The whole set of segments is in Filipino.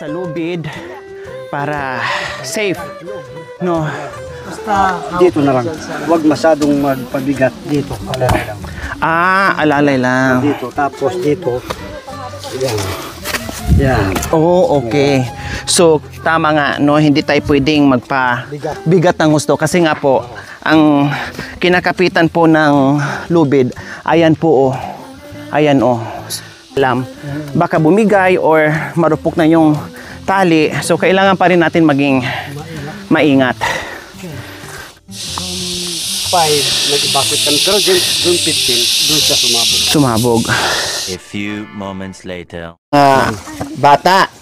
Sa lubid para safe, no? Basta dito na lang. Huwag masyadong magpabigat dito. Alalay lang. Alalay lang. Dito, tapos dito. Yan. Yan. Oh, okay. So, tama nga, no? Hindi tayo pwedeng magpabigat ng gusto. Kasi nga po, ang kinakapitan po ng lubid, ayan po, oh. Ayan, oh. Alam, baka bumigay or marupok na yung tali. So, kailangan pa rin natin maging maingat. 5, nag-evacuate kami. Pero June 15, doon siya sumabog. Sumabog. A few moments later. Bata,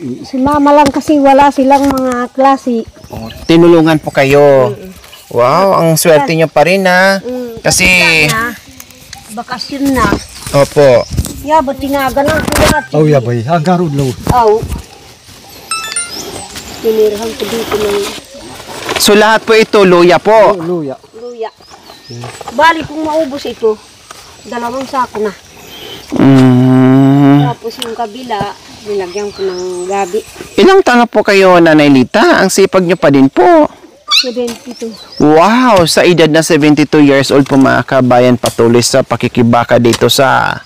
Si mama lang kasi wala silang mga klase. tinulungan po kayo. Wow, ang swerte nyo pa rin, ha? Kasi, Na, bakasyon na. opo. Yabot tinaga lang ko lahat. Oh, yabay. Hanggang road low. Aw. Tinirahan ko dito ng So, lahat po ito, luya po. Luya. luya. Bali kung maubos ito, 2 sako na. Tapos yung kabila, nilagyan ko ng gabi. Ilang taon na po kayo, Nanay Lita? Ang sipag nyo pa din po. 72. Wow! Sa edad na 72 years old po, mga kabayan, patuloy sa pakikibaka dito sa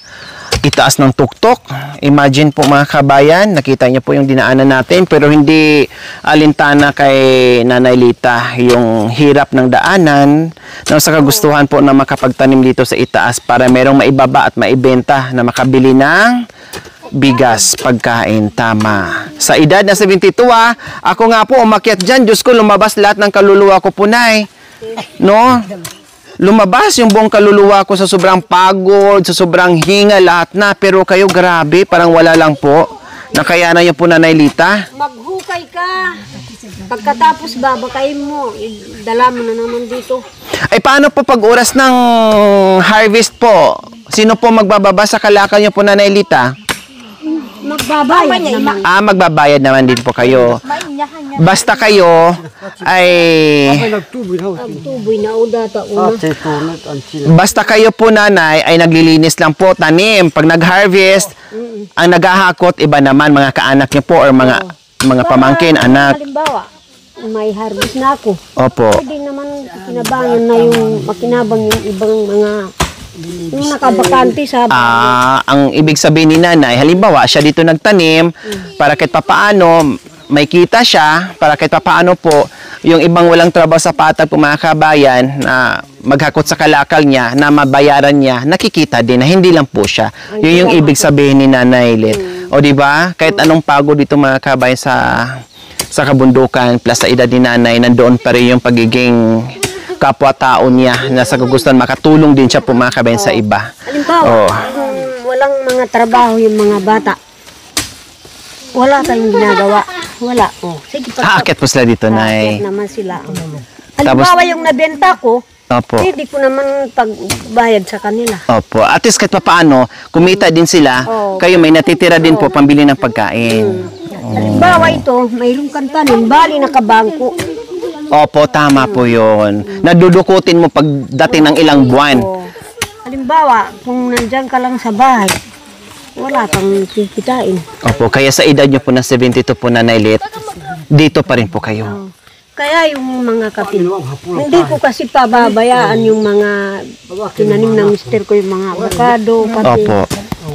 itaas ng tuktok. Imagine po, mga kabayan, nakita niyo po yung dinaanan natin, pero hindi alintana kay Nanay Lita yung hirap ng daanan na sa kagustuhan po na makapagtanim dito sa itaas para merong maibaba at maibenta na makabili ng bigas, pagkain. Tama. Sa edad na 72, ako nga po umakyat dyan. Diyos ko, lumabas lahat ng kaluluwa ko po, Nay. No? Lumabas yung buong kaluluwa ko sa sobrang pagod, sa sobrang hinga, lahat na. Pero kayo, grabe, parang wala lang po. Nakayanan niyo po, Nanay Lita. Maghukay ka. Pagkatapos babakayin mo, dala mo na naman dito. Ay, paano po pag oras ng harvest po? Sino po magbababa sa kalakal niyo po, Nanay Lita? Magbabayad naman. Magbabayad naman din po kayo. Basta kayo ay... Nagtuboy na. Tuboy na o data una. Basta kayo po, Nanay, ay naglilinis lang po, tanim. Pag nag-harvest, ang naghahakot, iba naman, mga kaanak niyo po or mga pamangkin, anak. Halimbawa, may harvest na ako. Opo. Pwede naman kinabangan na yung makinabang yung ibang mga yung nakabakante sa Ang ibig sabihin ni Nanay, halimbawa, siya dito nagtanim, para kahit papaano, may kita siya, para kahit papaano po, yung ibang walang trabaho sa patag po, mga kabayan, na maghakot sa kalakal niya, na mabayaran niya, nakikita din na hindi lang po siya. Yun yung ibig sabihin ni Nanay Lit. O di ba? Kahit anong pagod dito, mga kabayan, sa kabundukan, plus sa edad ni Nanay, nandoon pa rin yung pagiging kapwa-tao niya na sa kagustuhan makatulong din siya po, mga kabayan, sa iba. Halimbawa, kung walang mga trabaho yung mga bata, wala tayong ginagawa. Wala. Sige, Aakit po sila dito, Nay. naman sila. Halimbawa yung nabenta ko, Opo. hindi ko naman pagbayad sa kanila. Opo. At least kahit paano, kumita din sila, kayo may natitira din po pambili ng pagkain. Halimbawa ito, mayroong kang tanim, bali nakabangko. Opo, tama po yun. Nadudukutin mo pagdating ng ilang buwan. Halimbawa, kung nandyan ka lang sa bahay, wala kang kikitain. Opo, kaya sa edad nyo po na 72 po, Nanay Lit, dito pa rin po kayo. Kaya yung mga kapit, hindi ko kasi pababayaan yung mga tinanim ng mister ko, yung mga avocado, pati Opo.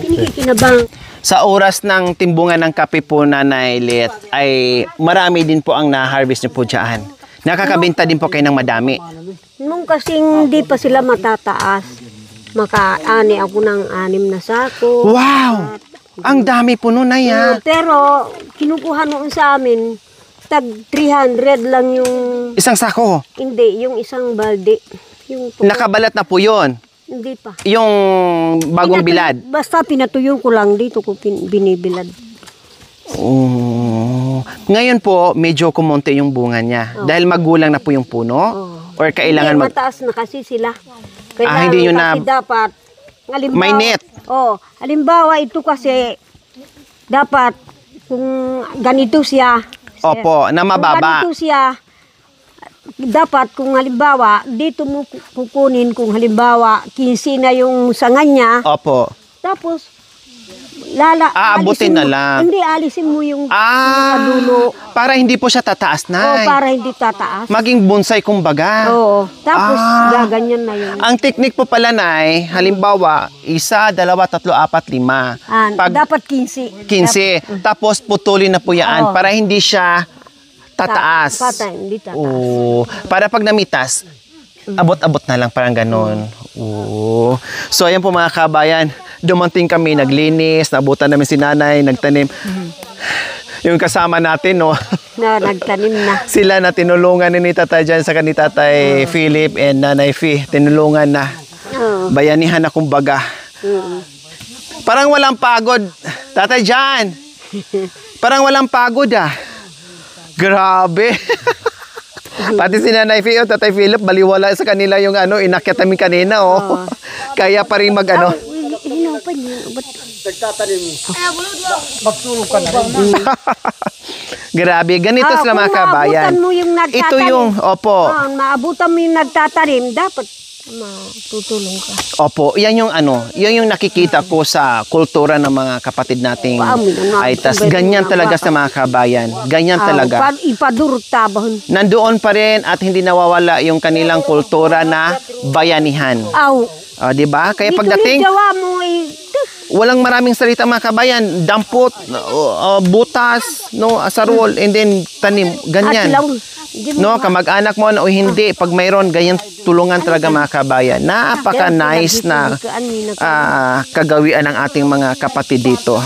pinikikinabang. Sa oras ng timbungan ng kape po, Nanay Lit, ay marami din po ang na-harvest nyo po dyan. Nakakabenta din po kayo ng madami. Nung kasing hindi pa sila matataas, makaani ako ng 6 na sako. Wow! Ang dami po nun, Nay, ah. Pero kinukuha noon sa amin, tag 300 lang yung, Isang sako. hindi, yung isang balde. Yung Nakabalat na po yun. hindi pa. Yung bagong bilad. Basta pinatuyo ko lang dito ko binibilad. Oh. Ngayon po, medyo kumonte yung bunga niya. Dahil magulang na po yung puno? Or kailangan Hindi, mataas na kasi sila. Kailangan hindi yun na- kasi dapat, halimbawa, May net. Halimbawa ito kasi, dapat, kung ganito siya, Opo, na kung mababa. ganito siya, dapat kung halimbawa, dito mo kukunin kung halimbawa, 15 na yung sanga niya, Opo. tapos, Aabutin alisin na mo- lang. Hindi, alisin mo yung Ah, dulo. para hindi po siya tataas, Nay. Para hindi tataas. Maging bonsai kumbaga. Oo. Tapos, Ah. gaganyan na yun. Ang technique po pala, Nay, halimbawa, 1, 2, 3, 4, 5. Dapat 15. 15. Tapos putulin na po yan Oo. para hindi siya tataas. Patay, hindi tataas. Oo. Para pag namitas, abot-abot na lang, parang ganon. Oo. So, ayan po mga kabayan. Dumating kami, naglinis, nabutan namin si nanay, nagtanim. Yung kasama natin, no? Na nagtanim na. Sila na tinulungan ni Tatay Jan sa ni Tatay Philip and Nanay Fi. Tinulungan na. Oo. Bayanihan na kumbaga. Parang walang pagod. Tatay Jan! Parang walang pagod ah. Grabe. Pati si Nanay Fi, Tatay Philip, baliwala sa kanila yung inakyat namin kanina, oh. Kaya pa rin Hinapan yun. Ba't Nagtatanim mo. Magtulog ka na rin. Grabe, ganito sila mga kabayan. Maabutan mo yung nagtatanim. Ito yung, opo. Maabutan mo yung nagtatanim, dapat matutulong ka. Opo, yan yung nakikita ko sa kultura ng mga kapatid nating Aitas. Ganyan talaga sa mga kabayan. Ganyan talaga. Ipadurot tabahon. Nandoon pa rin at hindi nawawala yung kanilang kultura na bayanihan. Aw. Di ba? Kaya Dito pagdating, gawa mo walang maraming salita mga kabayan. Dampot, butas, no, asarol, and then tanim. Ganyan. No, kamag-anak mo o hindi, pag mayroon, ganyan tulungan talaga mga kabayan. Napaka-nice na kagawian ng ating mga kapatid dito.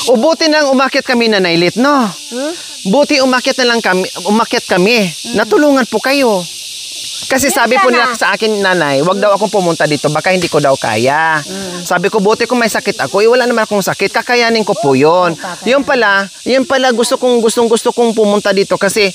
O buti nang umakyat kami na Nailit, no? Buti umakyat kami. Natulungan po kayo. Kasi sabi po nila sa akin, nanay, wag daw akong pumunta dito, baka hindi ko daw kaya. Sabi ko, buti kung may sakit ako, wala naman akong sakit, kakayanin ko po yun. Yun pala, gusto kong pumunta dito kasi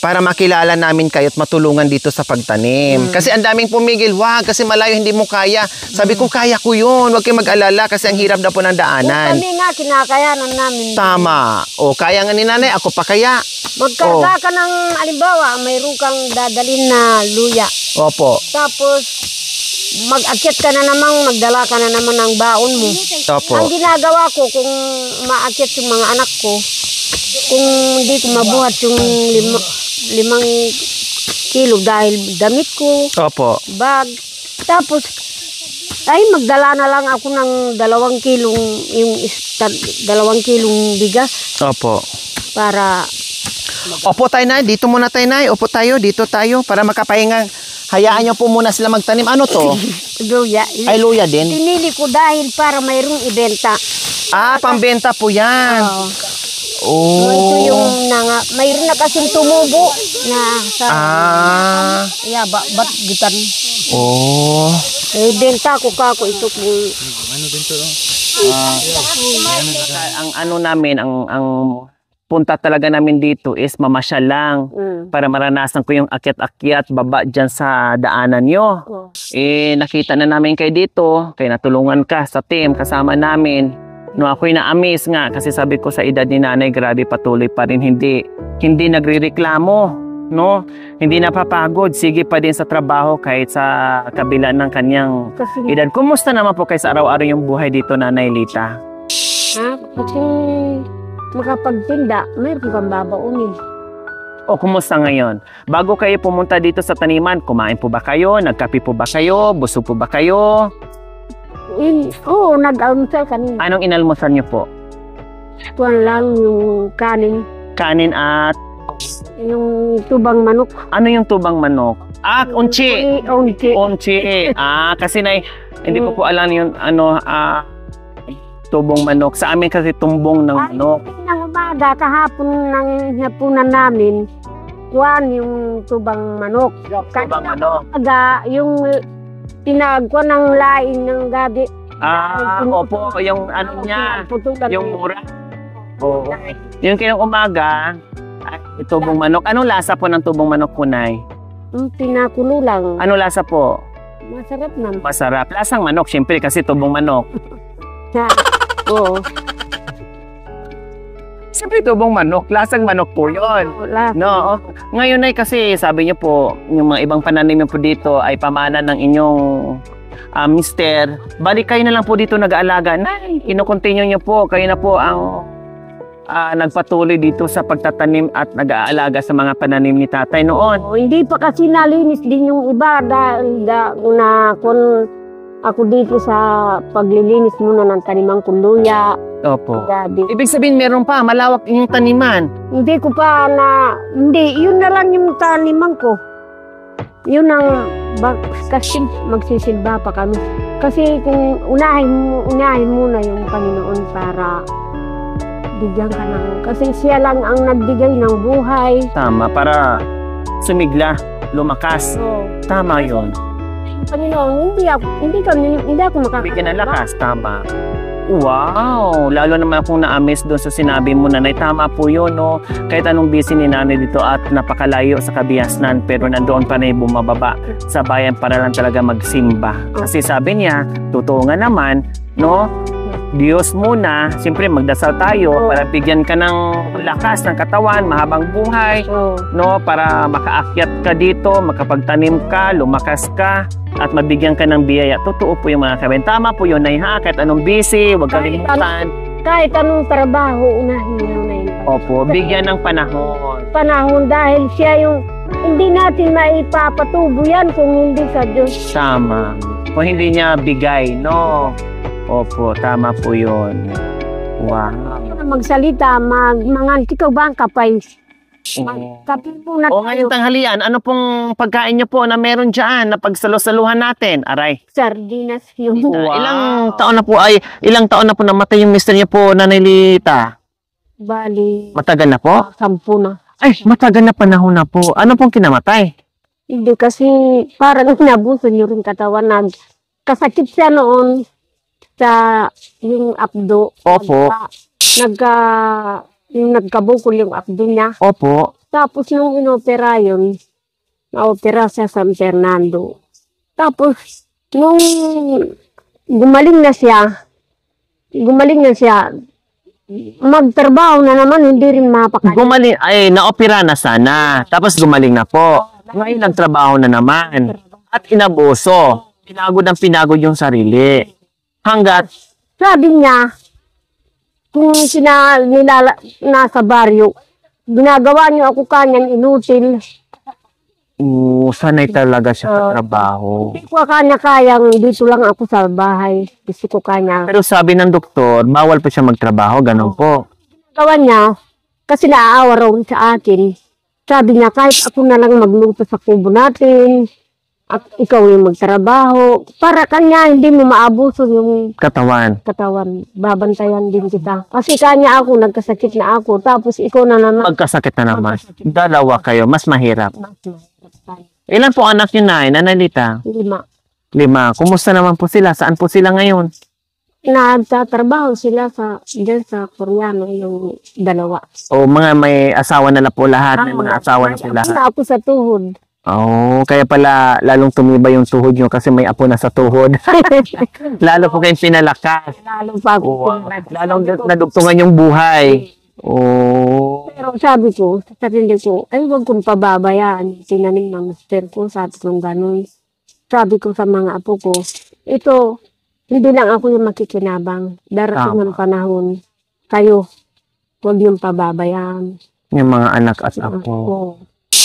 para makilala namin kayo at matulungan dito sa pagtanim. Kasi ang daming pumigil, wag, kasi malayo hindi mo kaya. Sabi ko, kaya ko yun, wag kayong mag-alala kasi ang hirap na po ng daanan. Kami nga, kinakayanan namin. Tama. O, kaya nga ni nanay, ako pa kaya. Magkarga ka ng, alimbawa, mayroon kang dadalhin na luya. Opo. Tapos, mag-akyat ka na namang, magdala ka na naman ng baon mo. Opo. Ang ginagawa ko, kung maakyat yung mga anak ko, kung hindi ko mabuhat yung 5 kilo dahil damit ko, Opo. bag. Tapos, ay magdala na lang ako ng 2 kilong, yung 2 kilong bigas Opo. para Opo tayo na, dito muna tayo na. Opo tayo, dito tayo para makapahinga. Hayaan nyo po muna sila magtanim. Ano to? luya. Ay, luya din. Pinili ko dahil para mayroong ibenta. Pambenta po yan. Oh. Ito yung mayroon na kasing tumubo na sa ba't gitan. Oh. Benta ko kako ito kung ang punta talaga namin dito is mamasyal lang para maranasan ko yung akyat-akyat baba dyan sa daanan nyo. Nakita na namin kayo dito, kaya natulungan ka sa team kasama namin. No, ako'y na-amaze nga kasi sabi ko sa edad ni nanay, grabe patuloy pa rin, hindi nagrereklamo, no? Hindi napapagod, sige pa din sa trabaho kahit sa kabila ng kanyang edad. Kumusta naman po kayo sa araw-araw yung buhay dito, Nanay Lita? Kasi makapagtinda, mayroon kang babaunin. O kumusta ngayon? Bago kayo pumunta dito sa taniman, kumain po ba kayo? Nagkape po ba kayo? Busog po ba kayo? Nag-almusal kanina. Anong inalmusan niyo po? Tuwan lang yung kanin. Kanin at Yung tubang manok. ano yung tubang manok? Unchi. Unchi. Unchi. Kasi hindi ko po alam yung tubong manok. Sa amin kasi tumbong ng manok. Nang umaga, kahapon ng hapunan namin, kuwan yung tubang manok. Tubang manok. Umaga, yung pinagkuhan ng laing ng gabi. Opo, yung ano niya, Putulan yung mura. Oo. Yung kinang umaga, ay tubong manok. Anong lasa po ng tubong manok po, Nay? Pinakulo lang. Anong lasa po? Masarap naman. Masarap. Lasang manok, syempre kasi tubong manok. Oo. Siyempre tubong manok, lasang manok po yun. Wala. No, ngayon ay kasi sabi niyo po, yung mga ibang pananim niyo po dito ay pamana ng inyong mister. Balik kayo na lang po dito nag-aalaga. Nay, ino-continue niyo po, kayo na po ang nagpatuloy dito sa pagtatanim at nag-aalaga sa mga pananim ni tatay noon. Hindi pa kasi nalinis din yung iba dahil na kung ako dito sa paglilinis muna ng tanimang kuluya. Opo. Gabi. Ibig sabihin meron pa, malawak yung taniman. Hindi ko pa hindi, yun na lang yung taniman ko. Yun ang kasi magsisilba pa kami. Kasi kung unahin muna yung Panginoon para bigyan ka ng, kasi siya lang ang nagbigay ng buhay. Tama, para sumigla, lumakas. So, Tama yon. Panginoon, hindi ako makakatawa. Bigyan ng lakas, tama. Wow! Lalo naman akong na-amaze doon sa sinabi mo, Nanay. Tama po yun, no? Kahit anong busy ni Nanay dito at napakalayo sa Kabiasnan, pero nandoon pa rin bumababa sa bayan para lang talaga magsimba. Kasi sabi niya, totoo nga naman, no? Diyos muna, siyempre magdasal tayo para bigyan ka ng lakas ng katawan, mahabang buhay, no? Para makaakyat ka dito, makapagtanim ka, lumakas ka, at mabigyan ka ng biyaya. Totoo po yung mga kaben. Tama po yun, Nay, ha? Kahit anong busy, huwag kalimutan. Kahit anong trabaho, unahin mo na yun. Opo, bigyan ng panahon. Panahon dahil siya yung hindi natin maipapatubo yan kung hindi sa Diyos. Tama. Kung hindi niya bigay, no? Opo, tama po yun. Wow. Magsalita, mga ikaw ba ang kapay? Kape muna O ngayong tanghalian, ano pong pagkain niyo po na meron dyan na pagsalusaluhan natin? Aray. Sardinas yung Ilang taon na po namatay yung mister niyo po, Nanay Lita? bali. Matagal na po? 10 na. Ay, matagal na panahon na po. Ano pong kinamatay? Hindi kasi parang nabuso niyo rin katawan na kasakit siya noon sa yung abdo. Opo. Yung nagkabukol yung abdo niya. Opo. Tapos nung inopera yun, na-opera siya sa San Fernando. Tapos, nung gumaling na siya, magtrabaho na naman, hindi rin mapakain. Gumaling, na-opera na sana. Tapos gumaling na po. Ngayon nagtrabaho na naman. At inabuso. Pinagod yung sarili. Hanggat, Sabi niya, kung nasa baryo, ginagawa niyo ako kanyang inutil. sanay talaga siya sa trabaho. Hindi ko kanya kayang dito lang ako sa bahay. Gusto ko kanya. Pero sabi ng doktor, bawal po siya magtrabaho, ganun po. Gawa niya, kasi naaawa raw sa akin. Sabi niya, kahit ako na lang magluto sa kubo natin, at ikaw yung magtrabaho, para kanya hindi mo maabuso yung Katawan. katawan. Babantayan din kita. Kasi kanya ako, nagkasakit na ako, tapos ikaw na naman. Magkasakit na naman. Dalawa kayo, mas mahirap. Ilan po anak niyo na, Nanalita? 5. 5. Kumusta naman po sila? Saan po sila ngayon? Nagtatrabaho sila dyan sa Koreano, yung 2. O mga may asawa na po lahat, may mga asawa na po lahat. Ako sa tuhod. Oh, kaya pala lalong tumibay yung tuhod nyo kasi may apo na sa tuhod. Lalo po kayong pinalakas. Lalo pa ako. Lalong nadugtungan yung buhay. Oh. Pero sabi ko, sa sarili ko, ay huwag kong pababayaan. Tinanim ng mister ko, sabi kong ganun. Sabi ko sa mga apo ko, ito, hindi lang ako yung makikinabang. Darating ng panahon, kayo, huwag yung pababayaan. Yung mga anak at apo. Oo.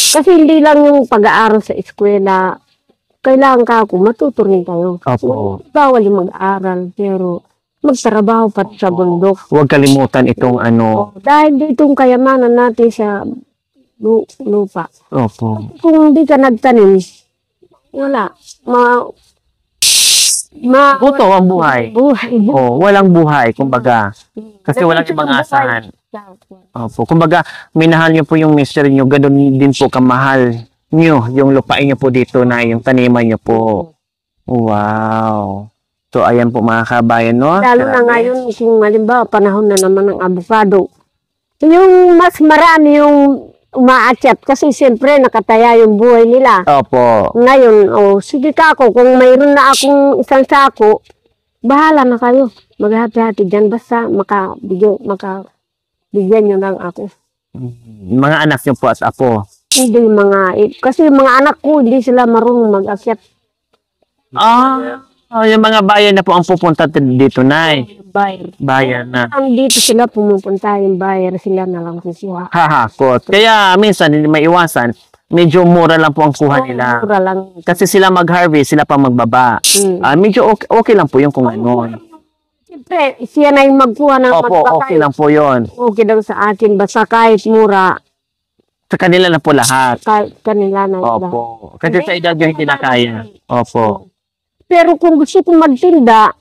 Kasi hindi lang yung pag-aaral sa eskwela, kailangan ka ako, matuto rin kayo. Opo. Bawal yung mag-aaral, pero magtrabaho pa sa bundok. Huwag kalimutan itong ano. Dahil ditong kayamanan natin sa lupa. Opo. Kung di ka nagtanim, wala. Buto ang buhay. Buhay. Oh, walang buhay, kumbaga. Kasi walang ibang asahan. Opo. Kumbaga, minahal niyo po yung mister niyo, ganoon din po kamahal niyo yung lupain niyo po dito na yung taniman niyo po. Wow. So, ayan po mga kabayan, no? Lalo na ngayon, kung halimbawa, panahon na naman ng avocado. Yung mas marami yung umaakyat kasi siyempre nakataya yung buhay nila. Opo. Ngayon, sige kako, kung mayroon na akong isang sako, bahala na kayo. Maghati-hati dyan, basta makabigyan nyo lang ako. Mga anak niyo po at apo. Hindi kasi yung mga anak ko, hindi sila marunong mag-akyat. Yung mga bayan na po ang pupunta dito, Nay. Buyer. Bayan na. Ang dito sila pumupunta, yung buyer, sila na lang sisiwa. Hahakot. Kaya minsan, hindi maiwasan, medyo mura lang po ang kuha nila. Mura lang. Kasi sila mag-harvest, sila pa magbaba. Medyo okay lang po yung kung ano. Siyempre, siya na yung magkuha ng Opo, okay lang po yun. Okay lang sa akin, basta kahit mura, Sa kanila na po lahat. kahit kanila na. Opo. Kasi sa edad nyo hindi na kaya. Opo. Pero kung gusto kong magtinda,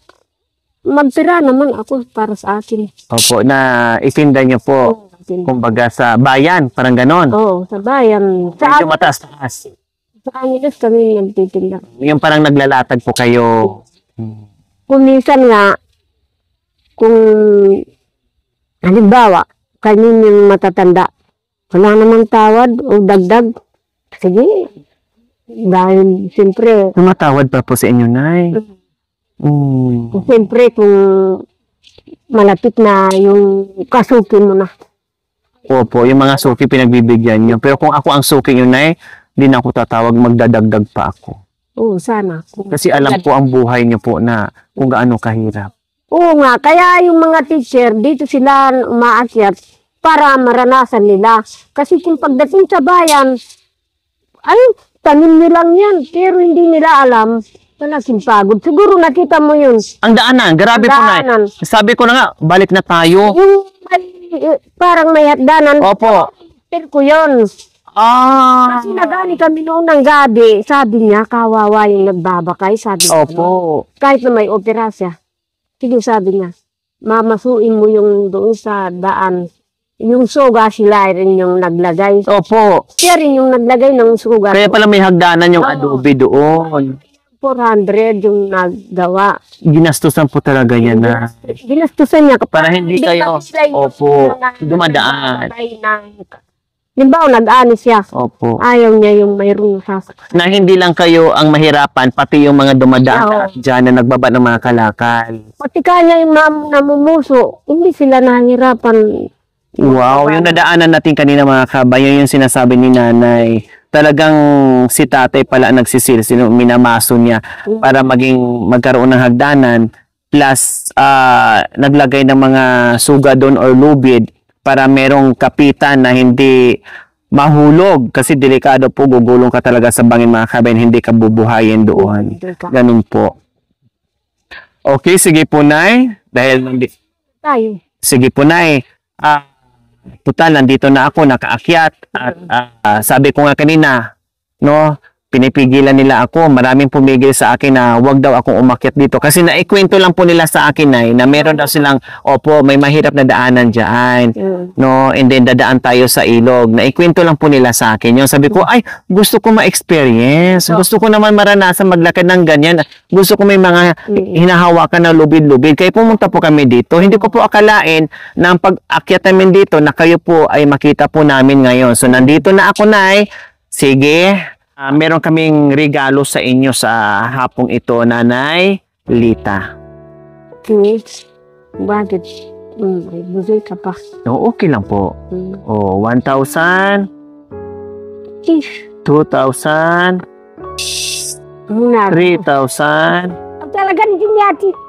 magtira naman ako para sa akin. Opo, na itinda nyo po. Kumbaga sa bayan, parang ganon. Oo, sa bayan. Medyo mataas-taas. Sa Angeles kami nagtitinda. Yung parang naglalatag po kayo. Kung minsan nga, kung halimbawa, kanin yung matatanda, wala namang tawad o dagdag, sige. Dahil siyempre, Tumatawad pa po sa inyo, Nay. siyempre kung malapit na yung kasukin mo na. Opo, yung mga suki pinagbibigyan nyo. Pero kung ako ang suki nyo, Nay, di na ako tatawag, magdadagdag pa ako. Oo, sana. Kasi alam ko ang buhay nyo po na kung gaano kahirap. Oo nga, kaya yung mga teacher, dito sila umaakyat para maranasan nila. Kasi kung pagdating sa bayan, ay, tanim nyo lang yan, pero hindi nila alam, malaking pagod. Siguro nakita mo yun. Ang daanan, grabe po, Nay. Daanan. Sabi ko na nga, balik na tayo. Yung parang may hatdanan. Opo. Pero ko yun. Kasi nagali kami noon ng gabi, sabi niya, kawawa yung nagbabakay, sabi niya. Opo. Kahit na may operasya. Sige, sabi niya, mamasuin mo yung doon sa daan. Yung suga sila rin yung naglagay. Opo. Siya rin yung naglagay ng suga. Kaya pala may hagdanan yung adobe doon. 400 yung naggawa. Ginastusan po talaga yan na. Ginastusan niya. Para hindi kayo, opo, dumadaan. Limbaw, nag-ani siya. Opo. Ayaw niya yung mayroong sasakyan. Na hindi lang kayo ang mahirapan, pati yung mga dumadaan dyan na nagbaba ng mga kalakal. Pati kanya yung namumuso, hindi sila nahihirapan. Wow, yung nadaanan natin kanina mga kabayan, yung sinasabi ni Nanay, talagang si tatay pala ang nagsisil, minamaso niya para magkaroon ng hagdanan, plus naglagay ng mga suga doon or lubid para merong kapitan na hindi mahulog kasi delikado po, gugulong ka talaga sa bangin mga kabayan, hindi ka bubuhayin doon. Ganun po. Okay, sige po, Nay. Tayo. Sige po, Nay. Total, nandito na ako, nakaakyat. At sabi ko nga kanina, no, pinipigilan nila ako. Maraming pumigil sa akin na wag daw akong umakyat dito. Kasi naikwento lang po nila sa akin na meron daw silang, opo, may mahirap na daanan dyan. No, and then dadaan tayo sa ilog. Naikwento lang po nila sa akin. Yung sabi ko, ay, gusto ko ma-experience. Gusto ko naman maranasan maglakad ng ganyan. Gusto ko may mga hinahawakan na lubid-lubid. Kaya pumunta po kami dito. Hindi ko po akalain na ang pag-akyat namin dito na kayo po ay makita po namin ngayon. So, nandito na ako, Nay. Sige. Meron kaming regalo sa inyo sa hapong ito, Nanay Lita. Bakit? May buzoy ka pa. No, okay lang po. 1,000, 2,000, Muna. 3,000, Talagang ginyati.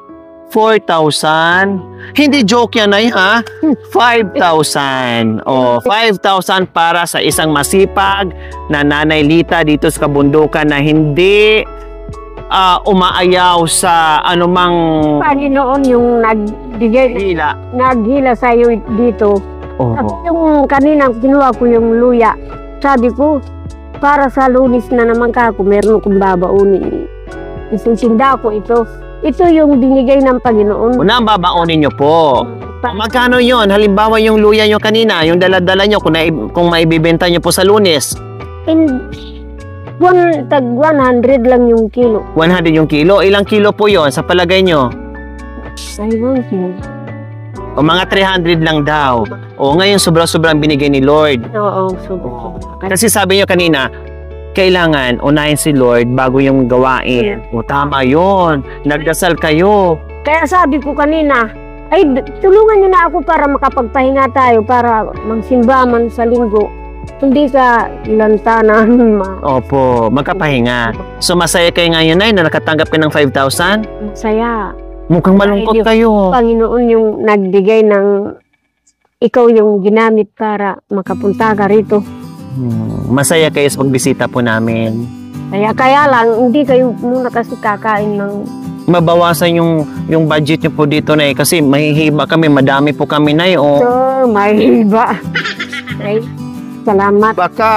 4,000. Hindi joke yan, Nay, ha? 5,000. 5,000 para sa isang masipag na Nanay Lita dito sa kabundukan na hindi umaayaw sa anumang Panginoon yung naghila sa iyo dito. At yung kanina kinuha ko yung luya, sabi ko, para sa Lunes na naman kako, meron akong babaunin. Isusinda ko ito. Ito yung binigay ng Panginoon. Una, babaunin nyo po. Magkano yon? Halimbawa yung luya nyo kanina, yung dala-dala nyo, kung maibibenta nyo po sa Lunes. Tag 100 lang yung kilo. 100 yung kilo? Ilang kilo po yon sa palagay nyo? Ay, 1 kilo. O mga 300 lang daw. O ngayon sobrang binigay ni Lord. Oo, sobra. Kasi sabi nyo kanina, kailangan unahin si Lord bago yung gawain. O tama yun. Nagdasal kayo. Kaya sabi ko kanina, ay tulungan nyo na ako para makapagpahinga tayo, para magsimba man sa linggo. Hindi sa lantanan. Opo, magkapahinga. So masaya kayo ngayon na nakatanggap kayo ng 5,000? Masaya. Mukhang malungkot kayo. Panginoon yung nagbigay ng ikaw yung ginamit para makapunta ka rito. Masaya kayo sa pagbisita po namin. Kaya lang, hindi kayo muna kasi kakain ng... Mabawasan yung budget nyo po dito na kasi mahihiba kami, madami po kami na mahihiba. Ay, salamat. Baka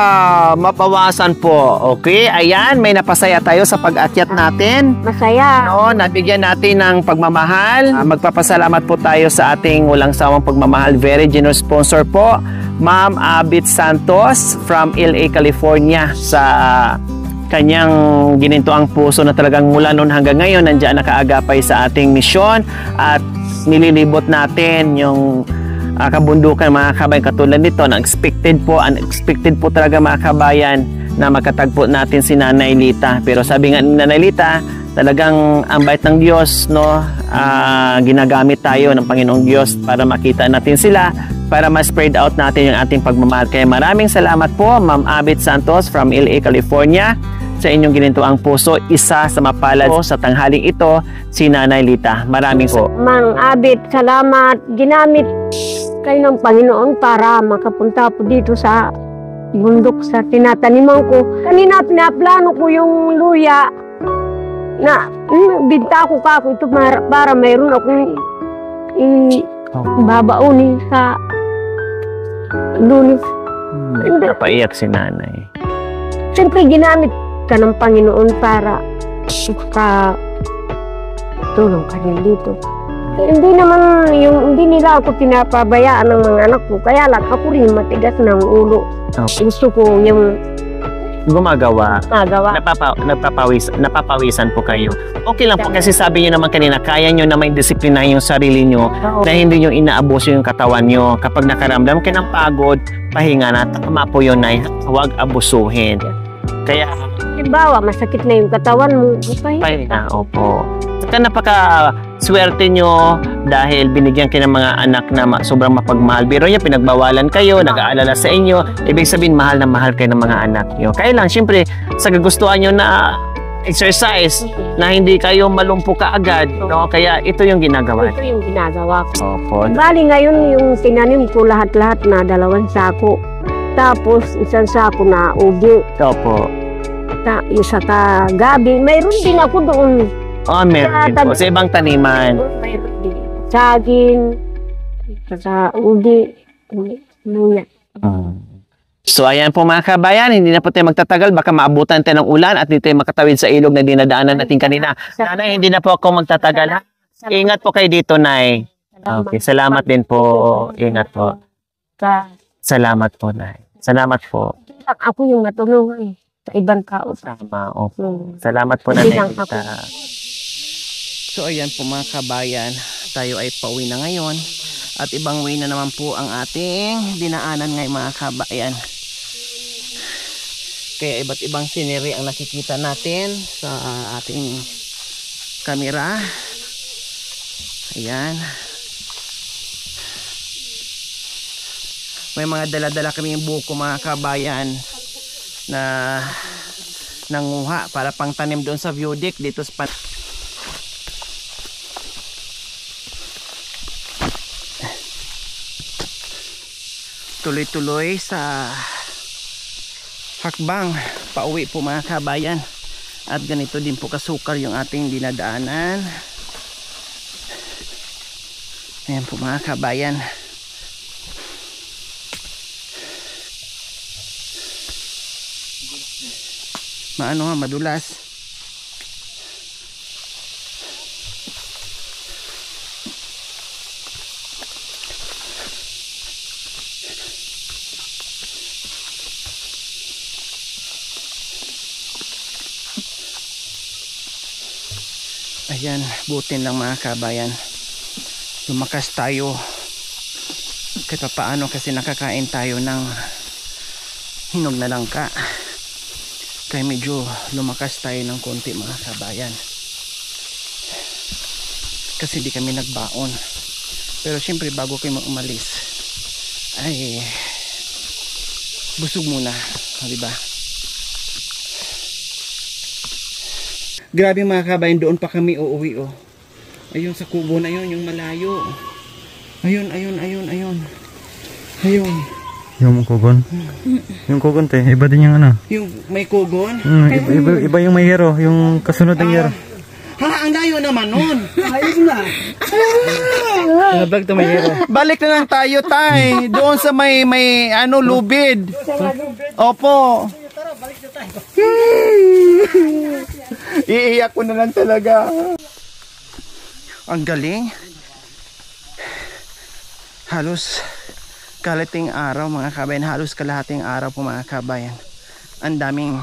mabawasan po. Okay, ayan, may napasaya tayo sa pag-akyat natin. Masaya. No, nabigyan natin ng pagmamahal. Magpapasalamat po tayo sa ating walang sawang pagmamahal. Very generous sponsor po, Ma'am Abit Santos from LA, California, sa kanyang ginintuang puso na talagang mula noon hanggang ngayon nandiyan nakaagapay sa ating misyon at nililibot natin yung kabundukan mga kabayan katulad nito na unexpected po talaga mga kabayan na makatagpo natin si Nanay Lita. Pero sabi nga ni Nanay Lita, talagang ang bait ng Diyos, no, ginagamit tayo ng Panginoong Diyos para makita natin sila, para ma-spread out natin yung ating pagmamahal. Kaya maraming salamat po Ma'am Abit Santos from LA, California, sa inyong ginintuang puso. Isa sa mapalad po sa tanghaling ito, si Nanay Lita. Maraming po. Mang Abit, salamat. Ginamit kayo ng Panginoon para makapunta po dito sa bundok sa tinataniman ko. Kanina pinaplano ko yung luya na binta ko kako ito para mayroon akong babaunin sa Lunes. Napaiyak si Nanay. Siyempre ginamit ka ng Panginoon para tulong ka din dito. Hindi nila ako pinapabayaan ng mga anak ko. Kaya lang ako rin matigas ng ulo. Okay. Gusto ko yung gumagawa. Napapawisan po kayo. Okay lang po kasi sabi niyo naman kanina, kaya niyo naman disiplinahin yung sarili niyo na hindi niyo inaabuso yung katawan niyo. Kapag nakaramdam kayo ng pagod, pahinga na. Tama po yun, Nay. Huwag abusuhin. Kaya halimbawa, masakit na yung katawan mo. pahinga. Opo. Saka napaka-swerte nyo dahil binigyan kayo ng mga anak na sobrang mapagmahal. Biro niya, pinagbawalan kayo, nag-aalala sa inyo. Ibig sabihin, mahal na mahal kayo ng mga anak nyo. Kaya lang, syempre, sa kagustuhan nyo na exercise, na hindi kayo malumpo kaagad, no? Kaya ito yung ginagawa. Ito yung ginagawa ko. Opo. Bali ngayon yung tinanim ko lahat-lahat na 2 sako. Tapos isang sako na ubi. Opo. Isa ka gabi. Mayroon din ako doon. Meron din po. Sa ibang taniman. Mayroon din. Saging. Sa ubi. Luya. So ayan po mga kabayan, hindi na po tayo magtatagal, baka maabutan tayo ng ulan at hindi tayo makatawid sa ilog na dinadaanan natin kanina. Nanay, hindi na po ako magtatagal ha. Ingat po kayo dito, Nay. Okay, salamat din po. Ingat po. Salamat po, Nay. Salamat po. Ako yung natulungan sa ibang tao. Tama, opo. Salamat po, Nanay. So ayan po mga kabayan, tayo ay pauwi na ngayon. At ibang way na naman po ang ating dinaanan ngayon mga kabayan. Kaya iba't ibang scenery ang nakikita natin sa ating kamera. Ayan. May mga dala-dala kami yung buko mga kabayan na nanguha para pang tanim doon sa view deck dito sa tuloy-tuloy sa hakbang pauwi po mga kabayan. At ganito din po kasukal yung ating dinadaanan. Ayan po mga kabayan. Maano nga, madulas. Ayan, butin lang mga kabayan. Lumakas tayo kahit paano kasi nakakain tayo ng hinog na langka. Kaya medyo lumakas tayo ng konti mga kabayan. Kasi hindi kami nagbaon. Pero syempre bago kayo umalis ay busog muna, diba? Grabe mga kabayan, doon pa kami uuwi oh. Ayun sa kubo na yun, yung malayo. Ayun. Yung kugon. Yung kugon te, iba din yung ano. Yung may kugon? Iba yung may hero, yung kasunod ng hero. Ha, ang layo naman nun. Ayos na. Nabag to may hero. Balik na lang tayo tay. Doon sa may ano lubid. Opo. Tara, balik na tayo. Iiyak ko na lang talaga. Ang galing. Halos kalating araw mga kabayan. Halos kalahating araw po mga kabayan. Ang daming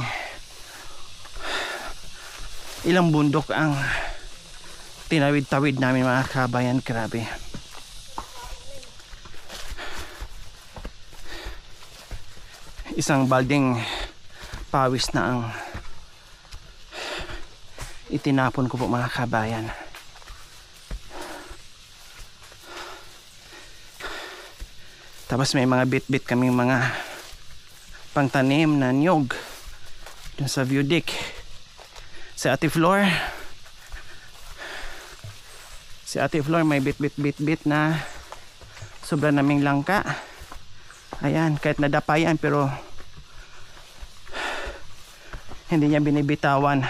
ilang bundok ang tinawid-tawid namin mga kabayan. Grabe. Isang balding pawis na ang itinapon ko po mga kabayan. Tapos may mga bit-bit kaming mga pangtanim na nyog dun sa view deck. Si Ate Flor may bit na sobra naming langka. Ayan, kahit nadapayan pero hindi niya binibitawan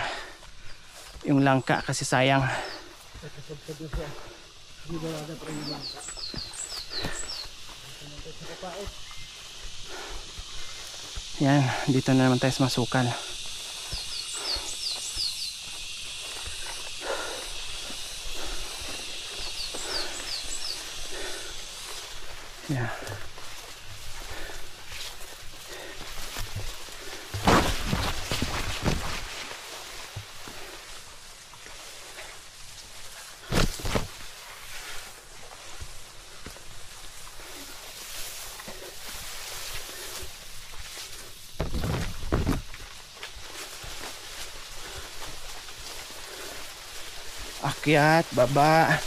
yung langka kasi sayang. Yan, dito na naman tayo sa masukal. Yeah. Akyat, baba,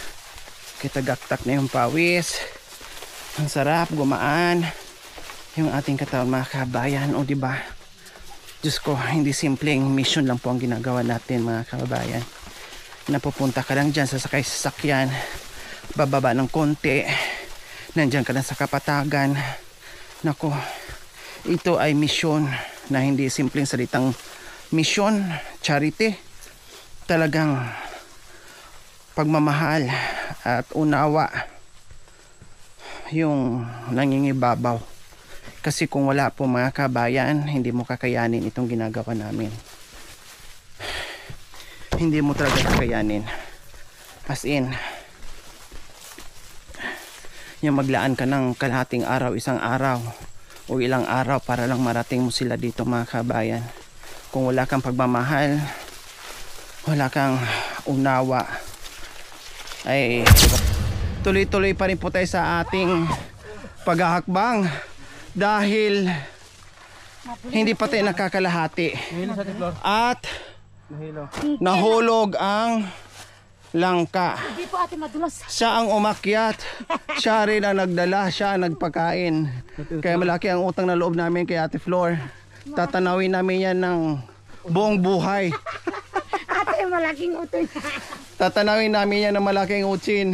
kitagaktak na yung pawis. Ang sarap, gumaan yung ating katawan mga kabayan. O diba, Diyos ko, hindi simpleng mission lang po ang ginagawa natin mga kabayan. Napupunta ka lang dyan, sasakay sa sasakyan, bababa ng konti, nandyan ka lang sa kapatagan. Nako, ito ay mission na hindi simpleng salitang mission, charity. Talagang pagmamahal at unawa yung nangingibabaw. Kasi kung wala po mga kabayan, hindi mo kakayanin itong ginagawa namin. Hindi mo talaga kakayanin. As in, yung maglaan ka ng kalahating araw, isang araw o ilang araw para lang marating mo sila dito mga kabayan. Kung wala kang pagmamahal, wala kang unawa, ay tuloy-tuloy pa rin po tayo sa ating paghahakbang dahil hindi pa tayo nakakalahati at nahulog ang langka. Hindi po ate madulas. Siya ang umakyat, siya rin ang nagdala, siya ang nagpakain. Kaya malaki ang utang na loob namin kay Ate Flor. Tatanawin namin yan ng buong buhay. Ate malaking utol. Tatanawin namin yan ng malaking utsin.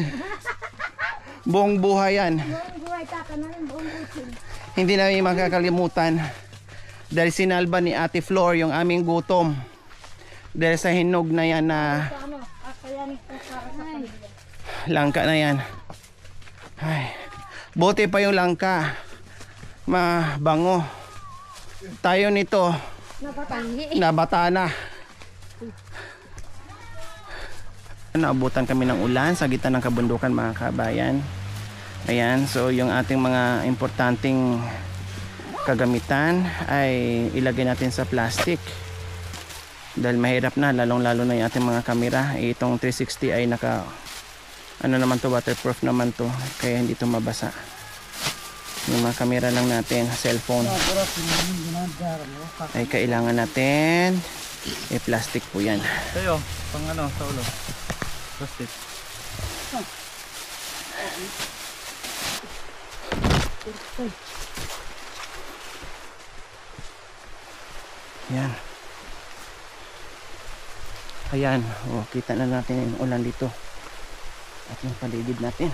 Buong buhay yan. Buong buhay tatanawin, buong utol. Hindi namin makakalimutan dahil sinalba ni Ate Flor yung aming gutom. Dahil sa hinog na yan na langka na yan. Ay, buti pa yung langka. Mabango. Tayo nito nabata na. Naabutan kami ng ulan sa gitna ng kabundukan mga kabayan. Ayan, so yung ating mga importanteng kagamitan ay ilagay natin sa plastic. Dahil mahirap na, lalong lalo na yung ating mga kamera. Itong 360 ay naka ano naman to, waterproof naman to, kaya hindi to mabasa. Yung mga kamera lang natin, cellphone, ay kailangan natin plastic po yan. Tayo, pang ano, sa ulo. Plastic. Yan. Ayan, oh, kita na natin yung ulan dito at yung paligid natin.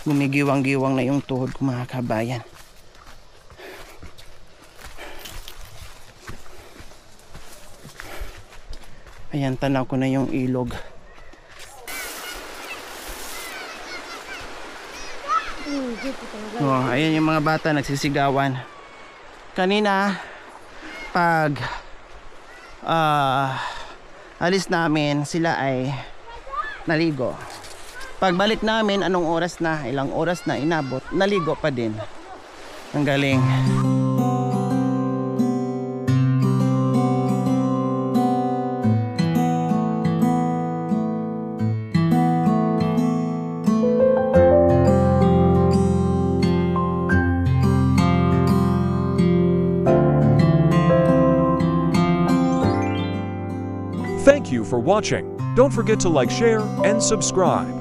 Gumigiwang-giwang na yung tuhod ko mga kabayan. Ayan, tanaw ko na yung ilog. Oh, ayan yung mga bata nagsisigawan. Kanina pag alis namin, sila ay naligo. Pagbalik namin, anong oras na, ilang oras na inabot, naligo pa din. Ang galing. Thank you for watching. Don't forget to like, share, and subscribe.